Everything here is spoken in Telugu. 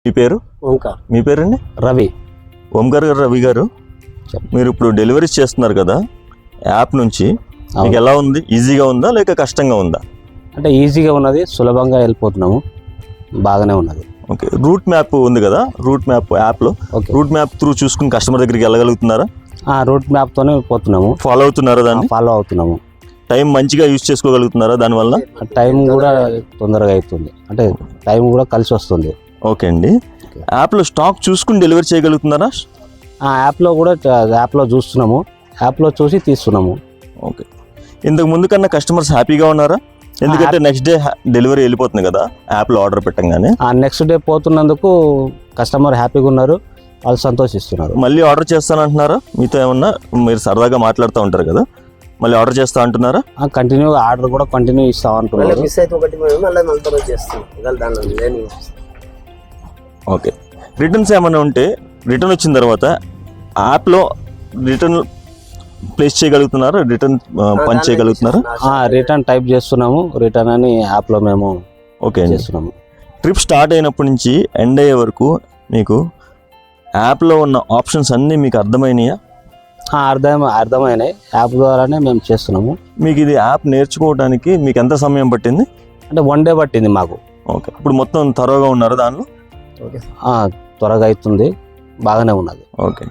మీ పేరు? ఓంకార్. మీ పేరండి? రవి. ఓంకార్ గారు. రవి గారు, మీరు ఇప్పుడు డెలివరీస్ చేస్తున్నారు కదా యాప్ నుంచి, మీకు ఎలా ఉంది? ఈజీగా ఉందా లేక కష్టంగా ఉందా? అంటే ఈజీగా ఉన్నది, సులభంగా వెళ్ళిపోతున్నాము, బాగానే ఉన్నది. ఓకే. రూట్ మ్యాప్ ఉంది కదా, రూట్ మ్యాప్ యాప్లో రూట్ మ్యాప్ త్రూ చూసుకుని కస్టమర్ దగ్గరికి వెళ్ళగలుగుతున్నారా? రూట్ మ్యాప్తోనే పోతున్నాము. ఫాలో అవుతున్నారా దాన్ని? ఫాలో అవుతున్నాము. టైం మంచిగా యూజ్ చేసుకోగలుగుతున్నారా దానివల్ల? టైం కూడా తొందరగా అవుతుంది, అంటే టైం కూడా కలిసి వస్తుంది. ఓకే అండి. యాప్లో స్టాక్ చూసుకుని డెలివరీ చేయగలుగుతున్నారా? యాప్లో చూస్తున్నాము, యాప్లో చూసి తీస్తున్నాము. ఓకే. ఇంతకు ముందు కన్నా కస్టమర్స్ హ్యాపీగా ఉన్నారా? ఎందుకంటే నెక్స్ట్ డే డెలివరీ వెళ్ళిపోతుంది కదా యాప్లో ఆర్డర్ పెట్టంగానే. నెక్స్ట్ డే పోతున్నందుకు కస్టమర్ హ్యాపీగా ఉన్నారు, వాళ్ళు సంతోషిస్తున్నారు. మళ్ళీ ఆర్డర్ చేస్తానంటున్నారా? మీతో ఏమన్నా మీరు సరదాగా మాట్లాడుతూ ఉంటారు కదా, మళ్ళీ ఆర్డర్ చేస్తా అంటున్నారా? కంటిన్యూగా ఆర్డర్ కూడా కంటిన్యూ ఇస్తాం అంటున్నారు. ఓకే. రిటర్న్స్ ఏమైనా ఉంటే రిటర్న్ వచ్చిన తర్వాత యాప్లో రిటర్న్ ప్లేస్ చేయగలుగుతున్నారా? రిటర్న్ పంచ్ చేయగలుగుతున్నారా? రిటర్న్ టైప్ చేస్తున్నాము, రిటర్న్ అని యాప్లో మేము ఓకే చేస్తున్నాము. ట్రిప్ స్టార్ట్ అయినప్పటి నుంచి ఎండ్ అయ్యే వరకు మీకు యాప్లో ఉన్న ఆప్షన్స్ అన్నీ మీకు అర్థమైనాయా? అర్థమైనాయి, యాప్ ద్వారానే మేము చేస్తున్నాము. మీకు ఇది యాప్ నేర్చుకోవడానికి మీకు ఎంత సమయం పట్టింది? అంటే 1 డే పట్టింది మాకు. ఓకే. ఇప్పుడు మొత్తం త్వరగా ఉన్నారు దానిలో? త్వరగా అవుతుంది, బాగానే ఉన్నది. ఓకే.